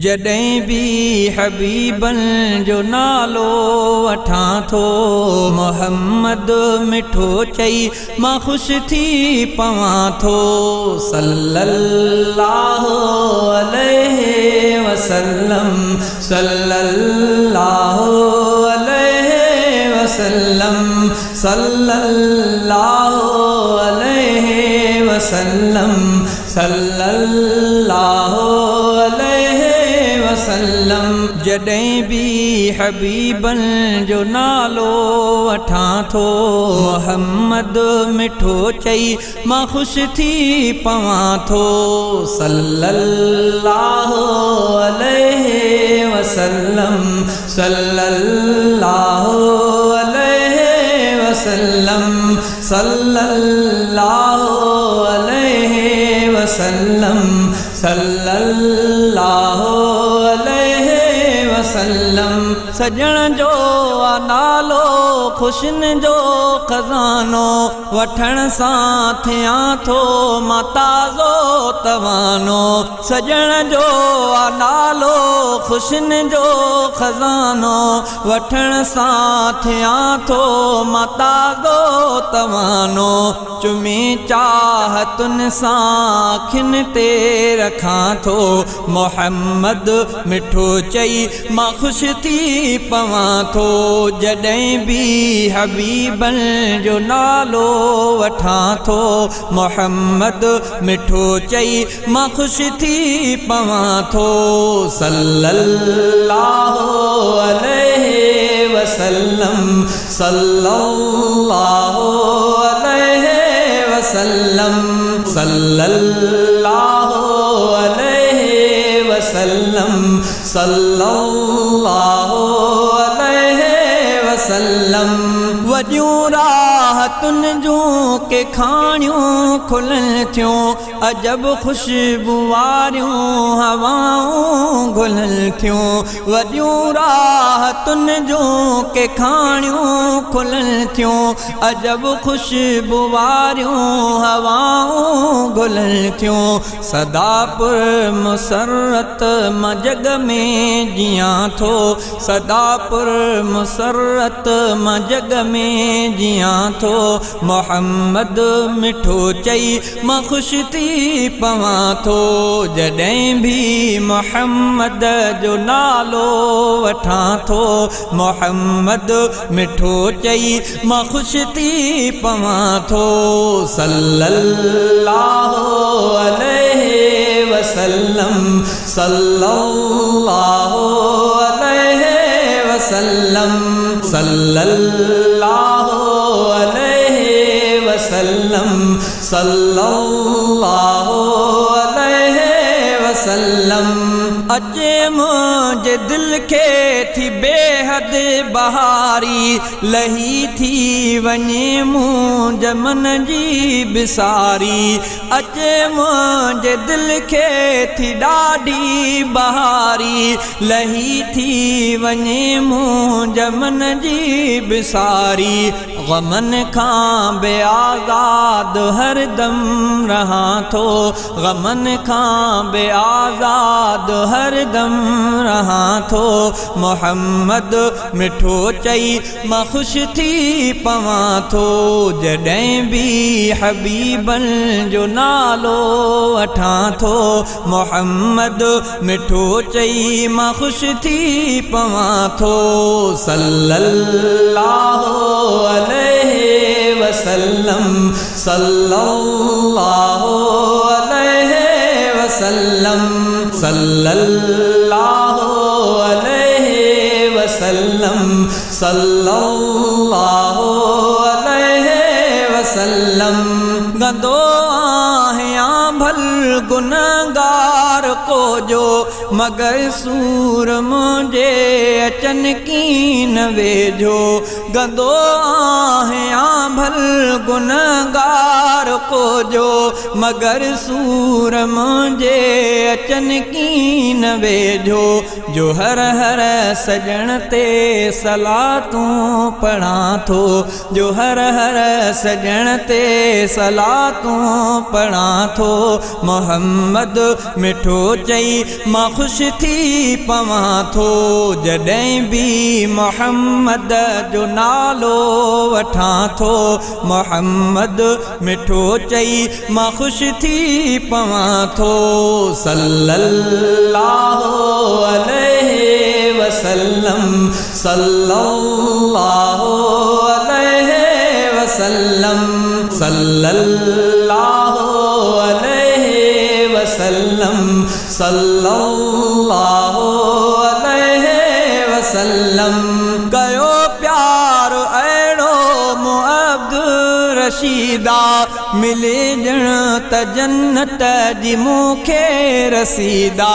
जॾहिं भी हबीबन जो नालो वठां थो, मोहम्मद मिठो चई मां ख़ुश थी पवां थो। सल्लल्लाहु अलैहि वसल्लम, सल्लल्लाहु अलैहि वसल्लम, सल्लल्लाहु अलैहि वसल्लम, सल्लल्लाहु अलैहि वसल्लम। जॾहिं भी हबीबन जो नालो वठां थो, मोहम्मद मिठो चई मां ख़ुश थी पवां थो। सल्लल्लाहु अलैहि वसल्लम, सल्लल्लाहु अलैहि वसल्लम, सल्लल्लाहु अलैहि वसल्लम, सल्लल्लाहु अलैहि वसल्लम। सजण जो नालो ख़ुशिन जो खज़ानो, वठण सां थियां थो मां ताज़ो तवानो। सजण जो नालो ख़ुशिन जो खज़ानो, वठण सां थियां थो मां ताज़ो तवानो। चुमी चाहतुनि सां अखियुनि ते रखां थो, मोहम्मद मिठो चई मां ख़ुश थी पवां थो। जॾहिं भी हबीबन जो नालो वठां थो, मोहम्मद मिठो चई मां ख़ुश थी पवां थो। सल्लल्लाहु अलैहि वसल्लम, सल्लल्लाहु अलैहि वसल्लम, सल्लल्लाहु अलैहि वसल्लम, सल्लल्लाहु अलैहि वसल्लम। वॾियूं राहतुनि जूं के खाणियूं खुलनि थियूं, अजब ख़ुशबू वारियूं हवाऊं घुलनि थियूं। वॾियूं राहतुनि जूं के खाणियूं खुलनि थियूं, अजब ख़ुशबू वारियूं हवाऊं घुलनि थियूं। सदा पुर मुसरत मां जग में जियां थो, सदा पुर मुसरत मां जग में जियां थो। मोहम्मद मिठो चई मां ख़ुश थी पवां थो। जॾहिं भी मोहम्मद जो नालो वठां थो, मोहम्मद मिठो चई मां ख़ुश थी पवां थो। सल्लल्लाहु अलैहि वसल्लम, सल्लल्लाहु अलैहि वसल्लम, सल्लल्लाहु अलैहि वसल्लम, सल्लल्लाहु अलैहि वसल्लम। अचे मुंहिंजे दिल खे थी बेहद बहारी, लही थी वञे मुंहिंजे मन जी बिसारी। अचे मुंहिंजे दिल खे थी ॾाढी बहारी, लही थी वञे मुंहिंजे मन जी बिसारी। ग़मन खां बेआज़ाद हरदम रहां थो, ग़मन खां बेआज़ाद हरदम रहां थो। मोहम्मद मिठो चई मां ख़ुश थी पवां थो। जॾहिं भी हबीबन जो नालो वठां थो, मोहम्मद मिठो चई मां ख़ुश थी पवां थो। सल्लल्लाहु अलैहि वसल्लम, सल्लल्लाहु अलैहि वसल्लम, सल्लल्लाहु अलैहि वसल्लम, सल्लल्लाहु अलैहि वसल्लम। गंदो आहियां भल गुनहगार को जो, मगर सूर मुंहिंजे अचनि कीन वेझो। गंदो आहियां भल गुनहगार को जो, मगर सूर मुंहिंजे अचनि कीन वेझो। जो हर हर सजण ते सलातूं पढ़ां थो, जो हर हर सजण ते सलातूं पढ़ां थो। मोहम्मद मिठो चई मां ख़ुश ख़ुशि थी पवां थो जॾहिं बि मोहम्मद जो नालो वठां थो। मोहम्मद मिठो चई मां ख़ुशि थी पवां थो। सल्लल्लाहु अलैहि वसल्लम सल्लल्लाहु अलैहि वसल्लम सल्लल्लाहु अलैहि वसल्लम सल्लल्लाहु अलैहि वसल्लम। कयो प्यार अहिड़ो मुअब्दुर रशीदा मिले ॼण त जन्नत जी मूंखे रसीदा।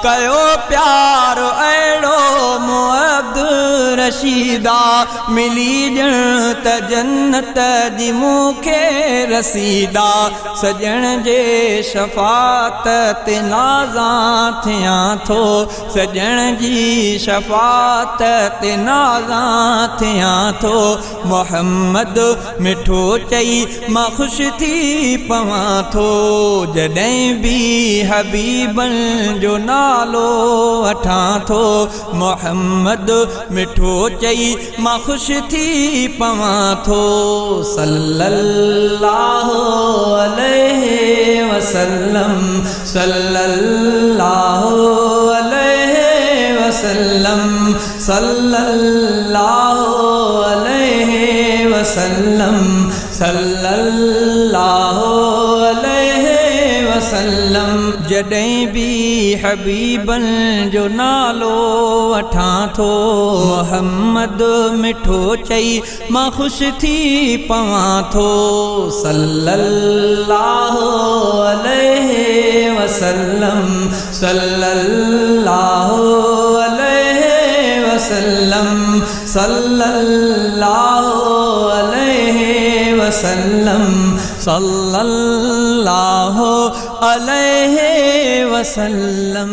कयो प्यार अहिड़ो मुअब्दुर रशीदा मिली ॼण त जन्नत जी मूंखे रसीदा। सजण जे शफ़ात ते नाज़ां थियां थो सजण जी शफ़ात ते नाज़ां थियां थो। मोहम्मद मिठो चई मां ख़ुशि थी पवां थो जॾहिं बि हबीबन जो नालो वठां थो। मोहम्मद मिठो चई मां ख़ुशि थी पवां थो। सल्लल्लाहु अलैहि वसल्लम सल्लल्लाहु अलैहि वसल्लम सल्लल्लाहु अलैहि वसल्लम सल्लल्लाहु अलैहि वसल्लम। जॾहिं बि हबीबन जो नालो वठां थो मोहम्मद मिठो चई मां ख़ुशि थी पवां थो। सल्लल्लाहु अलैहि वसल्लम सल्लल्लाहु अलैहि वसल्लम सल्लल्लाहु अलैहि वसल्लम सल्लल्लाहु अलैहि वसल्लम।